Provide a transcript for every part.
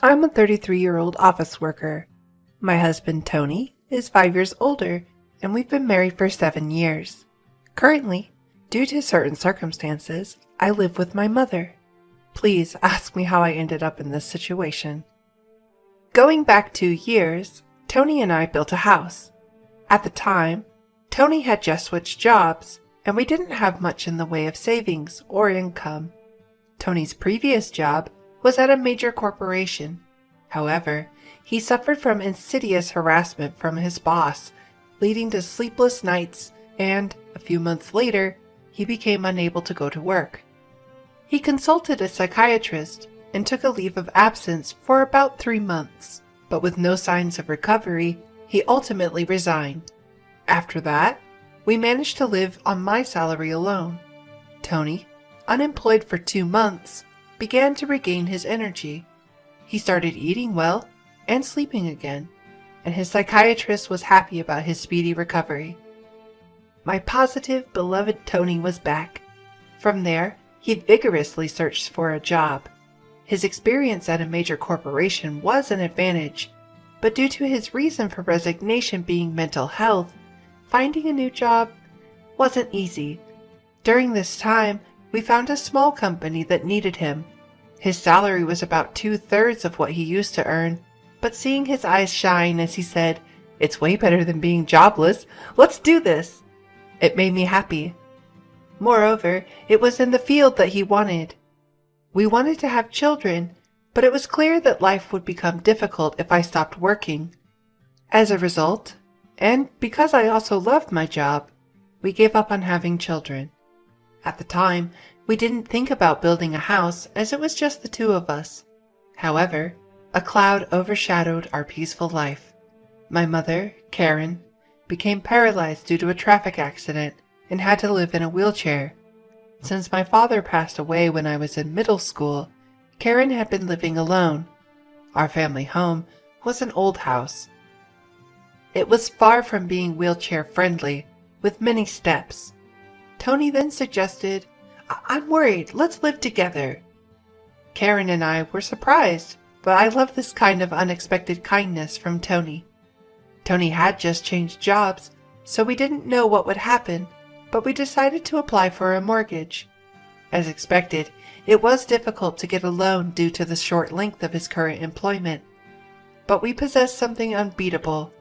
I'm a 33-year-old office worker. My husband, Tony, is 5 years older, and we've been married for 7 years. Currently, due to certain circumstances, I live with my mother. Please ask me how I ended up in this situation. Going back 2 years, Tony and I built a house. At the time, Tony had just switched jobs, and we didn't have much in the way of savings or income. Tony's previous job was at a major corporation. However, he suffered from insidious harassment from his boss, leading to sleepless nights, and a few months later, he became unable to go to work. He consulted a psychiatrist and took a leave of absence for about 3 months, but with no signs of recovery, he ultimately resigned. After that, we managed to live on my salary alone. Tony, unemployed for 2 months, began to regain his energy. He started eating well and sleeping again, and his psychiatrist was happy about his speedy recovery. My positive, beloved Tony was back. From there, he vigorously searched for a job. His experience at a major corporation was an advantage, but due to his reason for resignation being mental health, finding a new job wasn't easy. During this time, we found a small company that needed him. His salary was about 2/3 of what he used to earn, but seeing his eyes shine as he said, "It's way better than being jobless. Let's do this," it made me happy. Moreover, it was in the field that he wanted. We wanted to have children, but it was clear that life would become difficult if I stopped working. As a result, and because I also loved my job, we gave up on having children. At the time, we didn't think about building a house as it was just the two of us. However, a cloud overshadowed our peaceful life. My mother, Karen, became paralyzed due to a traffic accident and had to live in a wheelchair. Since my father passed away when I was in middle school, Karen had been living alone. Our family home was an old house. It was far from being wheelchair friendly, with many steps. Tony then suggested, "I'm worried, let's live together." Karen and I were surprised, but I love this kind of unexpected kindness from Tony. Tony had just changed jobs, so we didn't know what would happen, but we decided to apply for a mortgage. As expected, it was difficult to get a loan due to the short length of his current employment. But we possessed something unbeatable: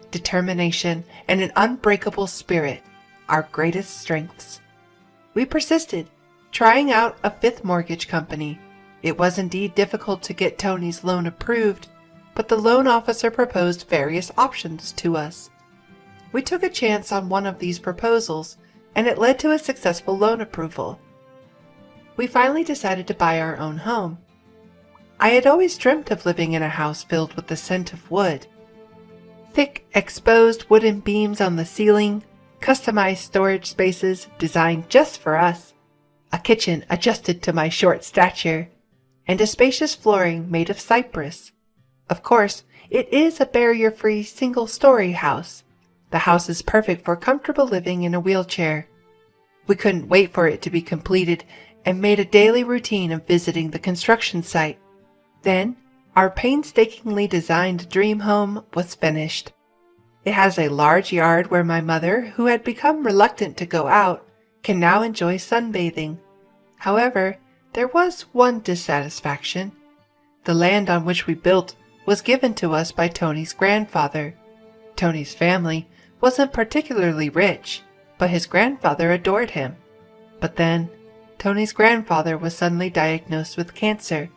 determination and an unbreakable spirit, our greatest strengths. We persisted, trying out a 5th mortgage company. It was indeed difficult to get Tony's loan approved, but the loan officer proposed various options to us. We took a chance on one of these proposals, and it led to a successful loan approval. We finally decided to buy our own home. I had always dreamt of living in a house filled with the scent of wood. Thick, exposed wooden beams on the ceiling, customized storage spaces designed just for us, a kitchen adjusted to my short stature, and a spacious flooring made of cypress. Of course, it is a barrier-free single-story house. The house is perfect for comfortable living in a wheelchair. We couldn't wait for it to be completed and made a daily routine of visiting the construction site. Then, our painstakingly designed dream home was finished. It has a large yard where my mother, who had become reluctant to go out, can now enjoy sunbathing. However, there was one dissatisfaction. The land on which we built was given to us by Tony's grandfather. Tony's family wasn't particularly rich, but his grandfather adored him. But then, Tony's grandfather was suddenly diagnosed with cancer.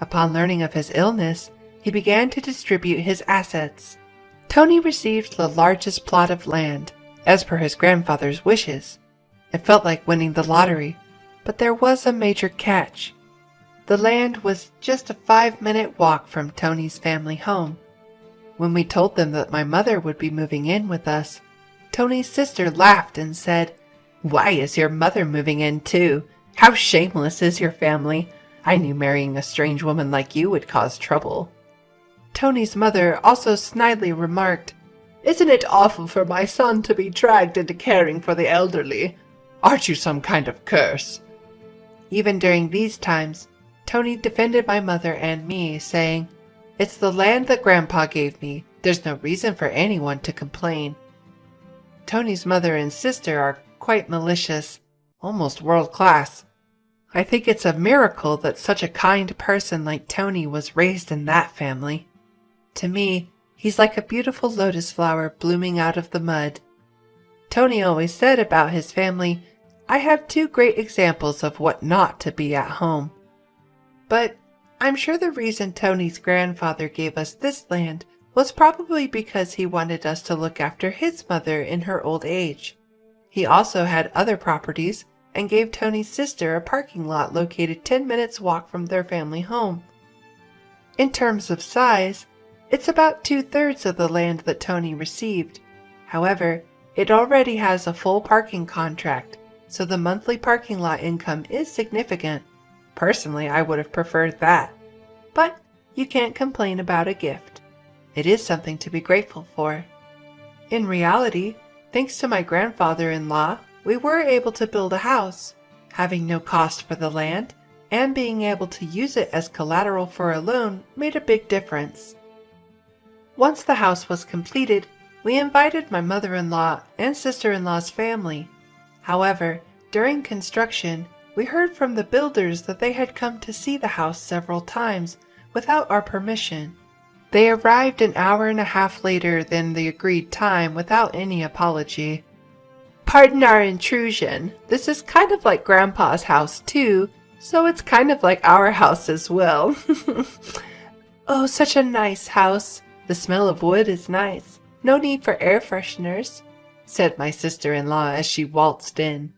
Upon learning of his illness, he began to distribute his assets. Tony received the largest plot of land, as per his grandfather's wishes. It felt like winning the lottery, but there was a major catch. The land was just a 5-minute walk from Tony's family home. When we told them that my mother would be moving in with us, Tony's sister laughed and said, "Why is your mother moving in too? How shameless is your family! I knew marrying a strange woman like you would cause trouble." Tony's mother also snidely remarked, "Isn't it awful for my son to be dragged into caring for the elderly? Aren't you some kind of curse?" Even during these times, Tony defended my mother and me, saying, It's the land that Grandpa gave me. There's no reason for anyone to complain. Tony's mother and sister are quite malicious, almost world-class. I think it's a miracle that such a kind person like Tony was raised in that family. To me, he's like a beautiful lotus flower blooming out of the mud. Tony always said about his family, "I have two great examples of what not to be at home." But I'm sure the reason Tony's grandfather gave us this land was probably because he wanted us to look after his mother in her old age. He also had other properties and gave Tony's sister a parking lot located 10 minutes walk from their family home. In terms of size, it's about 2/3 of the land that Tony received. However, it already has a full parking contract, so the monthly parking lot income is significant. Personally, I would have preferred that. But you can't complain about a gift. It is something to be grateful for. In reality, thanks to my grandfather-in-law, we were able to build a house. Having no cost for the land and being able to use it as collateral for a loan made a big difference. Once the house was completed, we invited my mother-in-law and sister-in-law's family. However, during construction, we heard from the builders that they had come to see the house several times without our permission. They arrived an hour and a half later than the agreed time without any apology. "Pardon our intrusion. This is kind of like Grandpa's house too, so it's kind of like our house as well." "Oh, such a nice house. The smell of wood is nice. No need for air fresheners," said my sister-in-law as she waltzed in.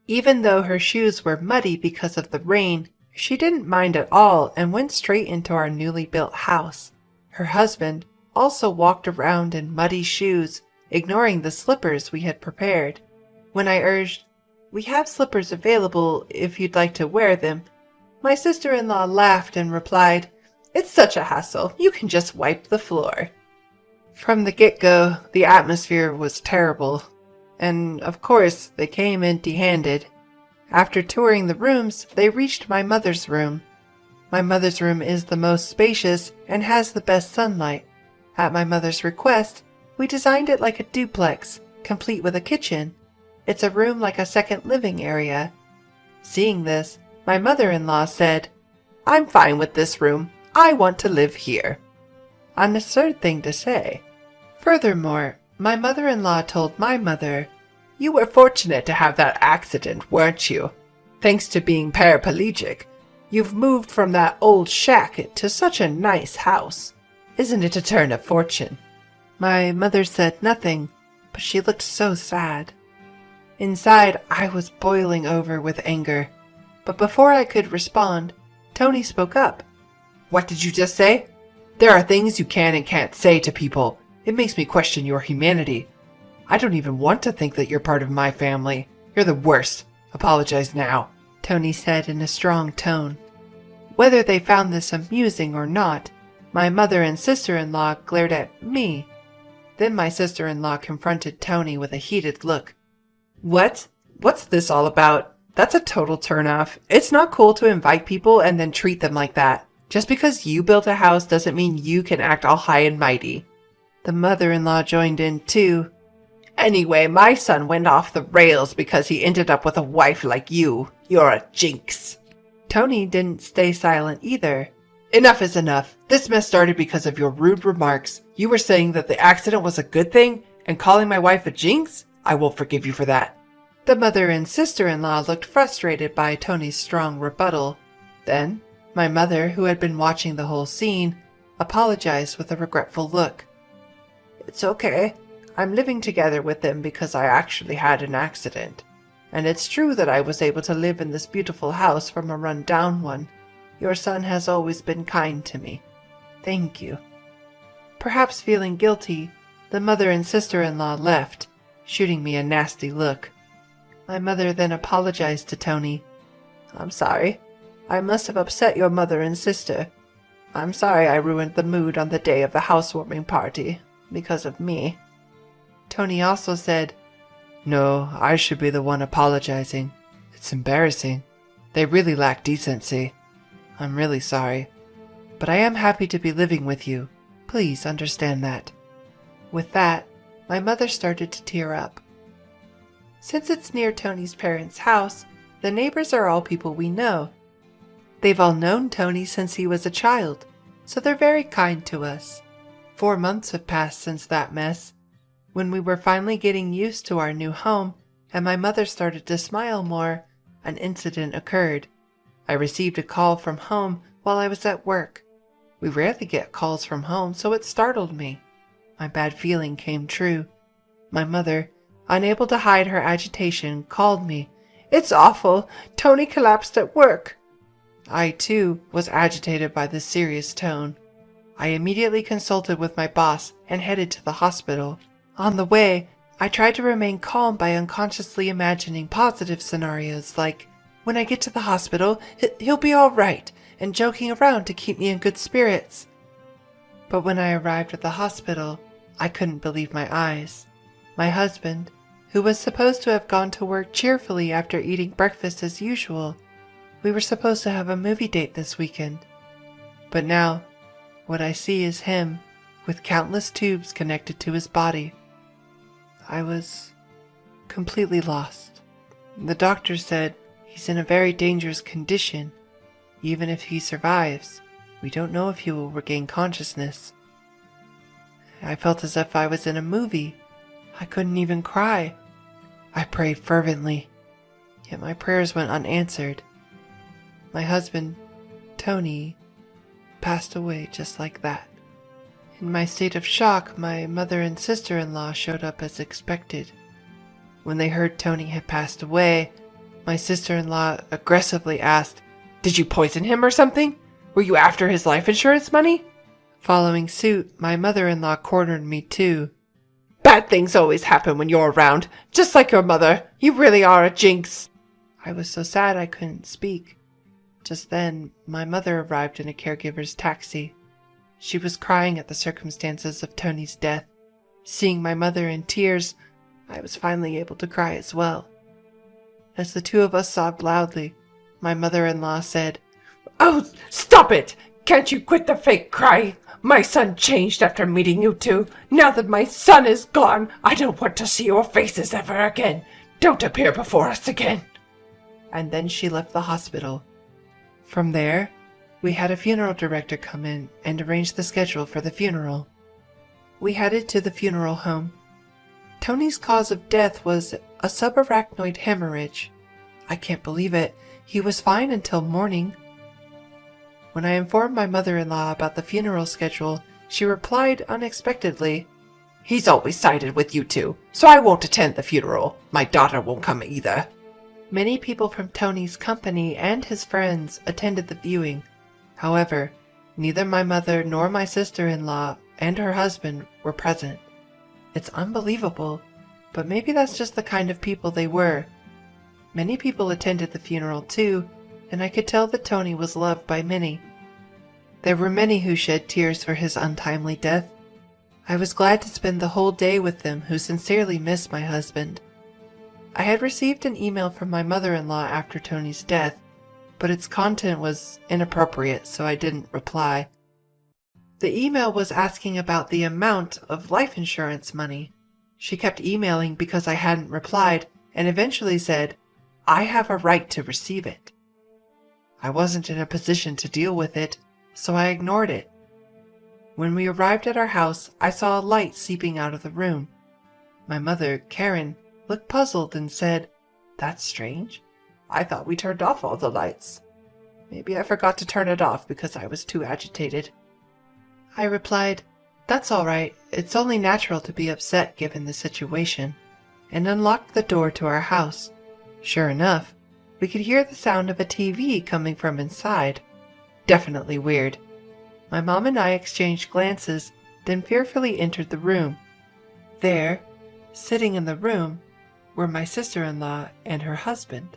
Even though her shoes were muddy because of the rain, she didn't mind at all and went straight into our newly built house. Her husband also walked around in muddy shoes, ignoring the slippers we had prepared. When I urged, "We have slippers available if you'd like to wear them," my sister-in-law laughed and replied, "It's such a hassle, you can just wipe the floor." From the get-go, the atmosphere was terrible, and of course they came empty-handed. After touring the rooms, they reached my mother's room. My mother's room is the most spacious and has the best sunlight. At my mother's request, we designed it like a duplex, complete with a kitchen. It's a room like a second living area. Seeing this, my mother-in-law said, "I'm fine with this room. I want to live here." An absurd thing to say. Furthermore, my mother-in-law told my mother, "You were fortunate to have that accident, weren't you? Thanks to being paraplegic, you've moved from that old shack to such a nice house. Isn't it a turn of fortune?" My mother said nothing, but she looked so sad. Inside, I was boiling over with anger. But before I could respond, Tony spoke up. "What did you just say? There are things you can and can't say to people. It makes me question your humanity. I don't even want to think that you're part of my family. You're the worst. Apologize now," Tony said in a strong tone. Whether they found this amusing or not, my mother and sister-in-law glared at me. Then my sister-in-law confronted Tony with a heated look. "What? What's this all about? That's a total turnoff. It's not cool to invite people and then treat them like that. Just because you built a house doesn't mean you can act all high and mighty." The mother-in-law joined in too. "Anyway, my son went off the rails because he ended up with a wife like you. You're a jinx." Tony didn't stay silent either. "Enough is enough. This mess started because of your rude remarks. You were saying that the accident was a good thing and calling my wife a jinx? I won't forgive you for that." The mother and sister-in-law looked frustrated by Tony's strong rebuttal. Then, my mother, who had been watching the whole scene, apologized with a regretful look. "It's okay. I'm living together with them because I actually had an accident. And it's true that I was able to live in this beautiful house from a run-down one. Your son has always been kind to me. Thank you." Perhaps feeling guilty, the mother and sister-in-law left, shooting me a nasty look. My mother then apologized to Tony. "I'm sorry. I must have upset your mother and sister. I'm sorry I ruined the mood on the day of the housewarming party, because of me." Tony also said, "No, I should be the one apologizing. It's embarrassing. They really lack decency. I'm really sorry." but I am happy to be living with you. Please understand that." With that, my mother started to tear up. Since it's near Tony's parents' house, the neighbors are all people we know. They've all known Tony since he was a child, so they're very kind to us. 4 months have passed since that mess. When we were finally getting used to our new home, and my mother started to smile more, an incident occurred. I received a call from home while I was at work. We rarely get calls from home, so it startled me. My bad feeling came true. My mother, unable to hide her agitation, called me. "It's awful. Tony collapsed at work." I, too, was agitated by this serious tone. I immediately consulted with my boss and headed to the hospital. On the way, I tried to remain calm by unconsciously imagining positive scenarios like, "When I get to the hospital, he'll be all right," and joking around to keep me in good spirits. But when I arrived at the hospital, I couldn't believe my eyes. My husband, who was supposed to have gone to work cheerfully after eating breakfast as usual, we were supposed to have a movie date this weekend. But now, what I see is him, with countless tubes connected to his body. I was completely lost. The doctor said he's in a very dangerous condition. Even if he survives, we don't know if he will regain consciousness. I felt as if I was in a movie. I couldn't even cry. I prayed fervently, yet my prayers went unanswered. My husband, Tony, passed away just like that. In my state of shock, my mother and sister-in-law showed up as expected. When they heard Tony had passed away, my sister-in-law aggressively asked, "Did you poison him or something? Were you after his life insurance money?" Following suit, my mother-in-law cornered me too. "Bad things always happen when you're around, just like your mother. You really are a jinx." I was so sad I couldn't speak. Just then, my mother arrived in a caregiver's taxi. She was crying at the circumstances of Tony's death. Seeing my mother in tears, I was finally able to cry as well. As the two of us sobbed loudly, my mother-in-law said, "Oh, stop it! Can't you quit the fake crying? My son changed after meeting you two. Now that my son is gone, I don't want to see your faces ever again. Don't appear before us again." And then she left the hospital. From there, we had a funeral director come in and arrange the schedule for the funeral. We headed to the funeral home. Tony's cause of death was a subarachnoid hemorrhage. I can't believe it. He was fine until morning. When I informed my mother-in-law about the funeral schedule, she replied unexpectedly, "He's always sided with you two, so I won't attend the funeral. My daughter won't come either." Many people from Tony's company and his friends attended the viewing. However, neither my mother nor my sister-in-law and her husband were present. It's unbelievable, but maybe that's just the kind of people they were. Many people attended the funeral too, and I could tell that Tony was loved by many. There were many who shed tears for his untimely death. I was glad to spend the whole day with them who sincerely missed my husband. I had received an email from my mother-in-law after Tony's death, but its content was inappropriate, so I didn't reply. The email was asking about the amount of life insurance money. She kept emailing because I hadn't replied, and eventually said, "I have a right to receive it." I wasn't in a position to deal with it, so I ignored it. When we arrived at our house, I saw a light seeping out of the room. My mother, Karen, looked puzzled and said, "That's strange. I thought we turned off all the lights. Maybe I forgot to turn it off because I was too agitated." I replied, "That's all right. It's only natural to be upset given the situation," and unlocked the door to our house. Sure enough, we could hear the sound of a TV coming from inside. Definitely weird. My mom and I exchanged glances, then fearfully entered the room. There, sitting in the room, were my sister-in-law and her husband.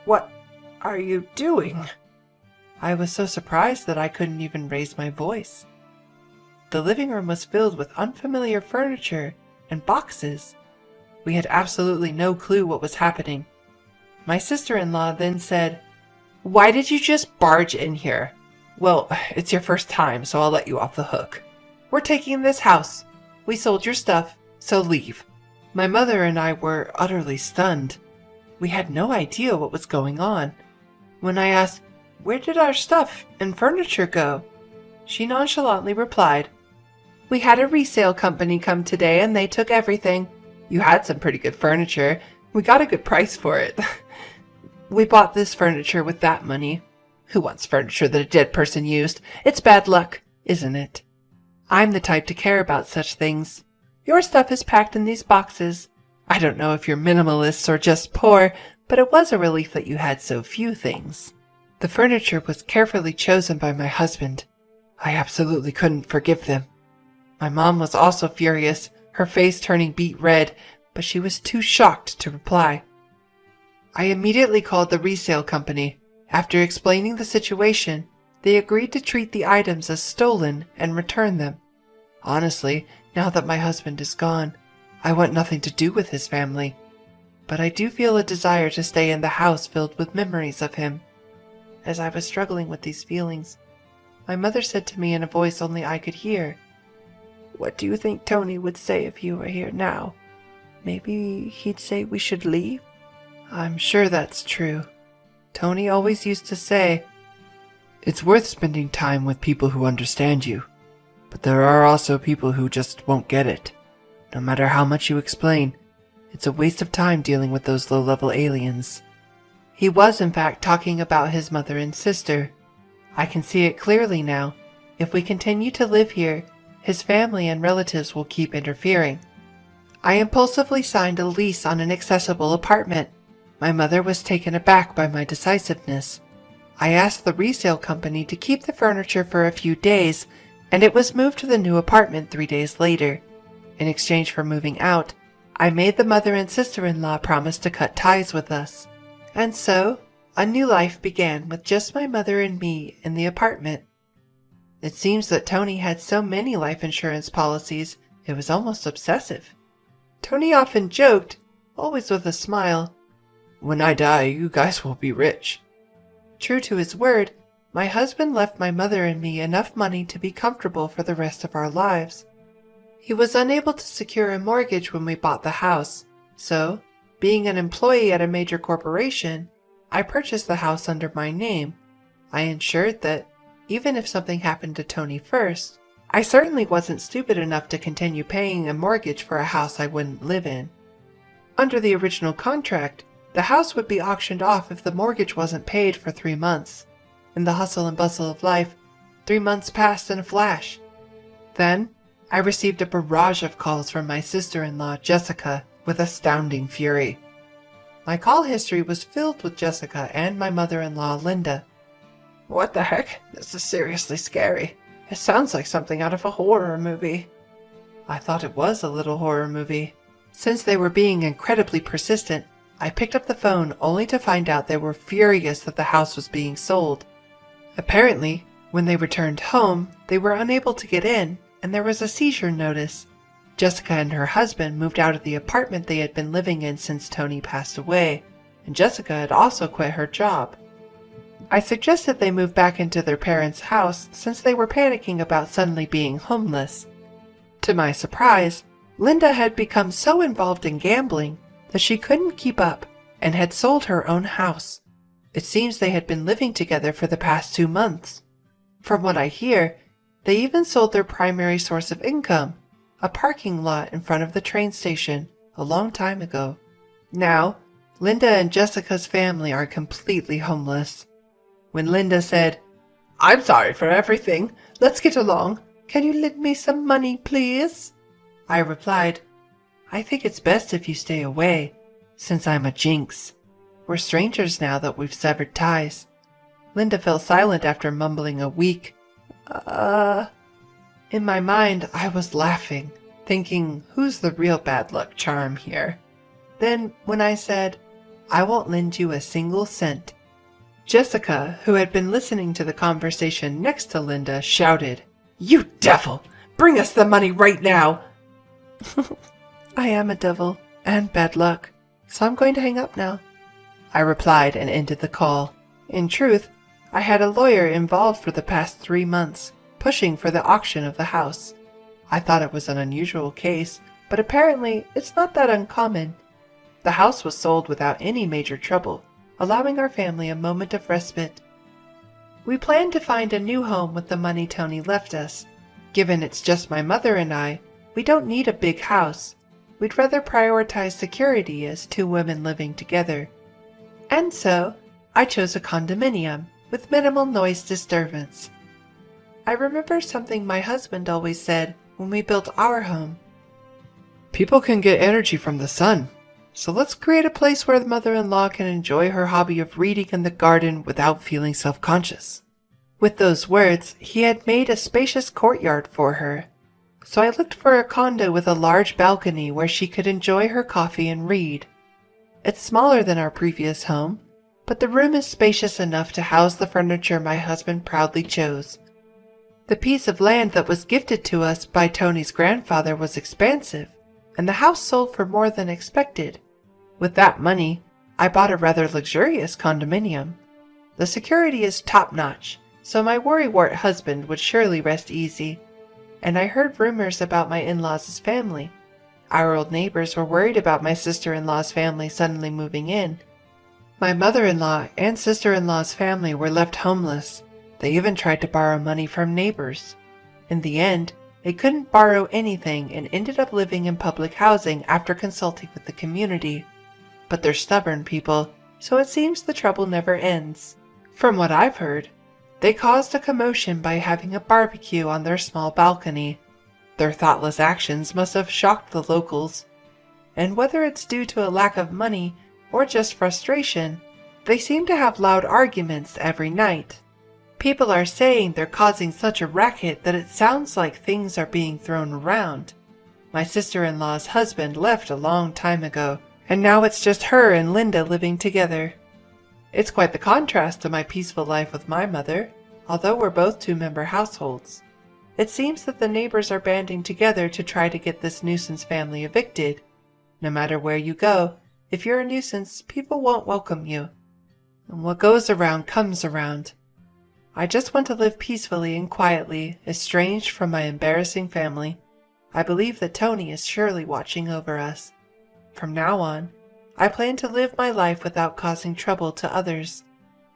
"What are you doing?" I was so surprised that I couldn't even raise my voice. The living room was filled with unfamiliar furniture and boxes. We had absolutely no clue what was happening. My sister-in-law then said, "Why did you just barge in here?" Well, it's your first time, so I'll let you off the hook. We're taking this house. We sold your stuff, so leave. My mother and I were utterly stunned. We had no idea what was going on. When I asked, "Where did our stuff and furniture go?" she nonchalantly replied, "We had a resale company come today and they took everything. You had some pretty good furniture. We got a good price for it. We bought this furniture with that money. Who wants furniture that a dead person used? It's bad luck, isn't it? I'm the type to care about such things. Your stuff is packed in these boxes. I don't know if you're minimalists or just poor, but it was a relief that you had so few things." The furniture was carefully chosen by my husband. I absolutely couldn't forgive them. My mom was also furious, her face turning beet red, but she was too shocked to reply. I immediately called the resale company. After explaining the situation, they agreed to treat the items as stolen and return them. Honestly, now that my husband is gone, I want nothing to do with his family. But I do feel a desire to stay in the house filled with memories of him. As I was struggling with these feelings, my mother said to me in a voice only I could hear, "What do you think Tony would say if you were here now? Maybe he'd say we should leave?" I'm sure that's true. Tony always used to say, "It's worth spending time with people who understand you, but there are also people who just won't get it. No matter how much you explain, it's a waste of time dealing with those low-level aliens." He was in fact talking about his mother and sister. I can see it clearly now. If we continue to live here, his family and relatives will keep interfering. I impulsively signed a lease on an accessible apartment. My mother was taken aback by my decisiveness. I asked the resale company to keep the furniture for a few days, and it was moved to the new apartment 3 days later. In exchange for moving out, I made the mother and sister-in-law promise to cut ties with us. And so, a new life began with just my mother and me in the apartment. It seems that Tony had so many life insurance policies, it was almost obsessive. Tony often joked, always with a smile, "When I die, you guys will be rich." True to his word, my husband left my mother and me enough money to be comfortable for the rest of our lives. He was unable to secure a mortgage when we bought the house, so, being an employee at a major corporation, I purchased the house under my name. I ensured that, even if something happened to Tony first, I certainly wasn't stupid enough to continue paying a mortgage for a house I wouldn't live in. Under the original contract, the house would be auctioned off if the mortgage wasn't paid for 3 months. In the hustle and bustle of life, 3 months passed in a flash. Then, I received a barrage of calls from my sister-in-law, Jessica, with astounding fury. My call history was filled with Jessica and my mother-in-law, Linda. "What the heck? This is seriously scary. It sounds like something out of a horror movie." I thought it was a little horror movie. Since they were being incredibly persistent, I picked up the phone only to find out they were furious that the house was being sold. Apparently, when they returned home, they were unable to get in, and there was a seizure notice. Jessica and her husband moved out of the apartment they had been living in since Tony passed away, and Jessica had also quit her job. I suggested they move back into their parents' house since they were panicking about suddenly being homeless. To my surprise, Linda had become so involved in gambling that she couldn't keep up and had sold her own house. It seems they had been living together for the past 2 months. From what I hear, they even sold their primary source of income, a parking lot in front of the train station, a long time ago. Now, Linda and Jessica's family are completely homeless. When Linda said, "I'm sorry for everything. Let's get along. Can you lend me some money, please?" I replied, "I think it's best if you stay away, since I'm a jinx. We're strangers now that we've severed ties." Linda fell silent after mumbling a weak, In my mind, I was laughing, thinking, who's the real bad luck charm here? Then, when I said, "I won't lend you a single cent," Jessica, who had been listening to the conversation next to Linda, shouted, "You devil! Bring us the money right now!" I am a devil, and bad luck, so I'm going to hang up now, I replied and ended the call. In truth, I had a lawyer involved for the past 3 months, pushing for the auction of the house. I thought it was an unusual case, but apparently it's not that uncommon. The house was sold without any major trouble, allowing our family a moment of respite. We plan to find a new home with the money Tony left us. Given it's just my mother and I, we don't need a big house. We'd rather prioritize security as 2 women living together. And so, I chose a condominium with minimal noise disturbance. I remember something my husband always said when we built our home. People can get energy from the sun, so let's create a place where the mother-in-law can enjoy her hobby of reading in the garden without feeling self-conscious. With those words, he had made a spacious courtyard for her. So I looked for a condo with a large balcony where she could enjoy her coffee and read. It's smaller than our previous home, but the room is spacious enough to house the furniture my husband proudly chose. The piece of land that was gifted to us by Tony's grandfather was expansive, and the house sold for more than expected. With that money, I bought a rather luxurious condominium. The security is top-notch, so my worrywart husband would surely rest easy. And I heard rumors about my in-laws' family. Our old neighbors were worried about my sister-in-law's family suddenly moving in. My mother-in-law and sister-in-law's family were left homeless. They even tried to borrow money from neighbors. In the end, they couldn't borrow anything and ended up living in public housing after consulting with the community. But they're stubborn people, so it seems the trouble never ends. From what I've heard, they caused a commotion by having a barbecue on their small balcony. Their thoughtless actions must have shocked the locals. And whether it's due to a lack of money or just frustration, they seem to have loud arguments every night. People are saying they're causing such a racket that it sounds like things are being thrown around. My sister-in-law's husband left a long time ago, and now it's just her and Linda living together. It's quite the contrast to my peaceful life with my mother, although we're both 2-member households. It seems that the neighbors are banding together to try to get this nuisance family evicted. No matter where you go, if you're a nuisance, people won't welcome you. And what goes around comes around. I just want to live peacefully and quietly, estranged from my embarrassing family. I believe that Tony is surely watching over us. From now on, I plan to live my life without causing trouble to others,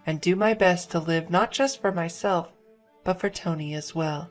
and do my best to live not just for myself, but for Tony as well.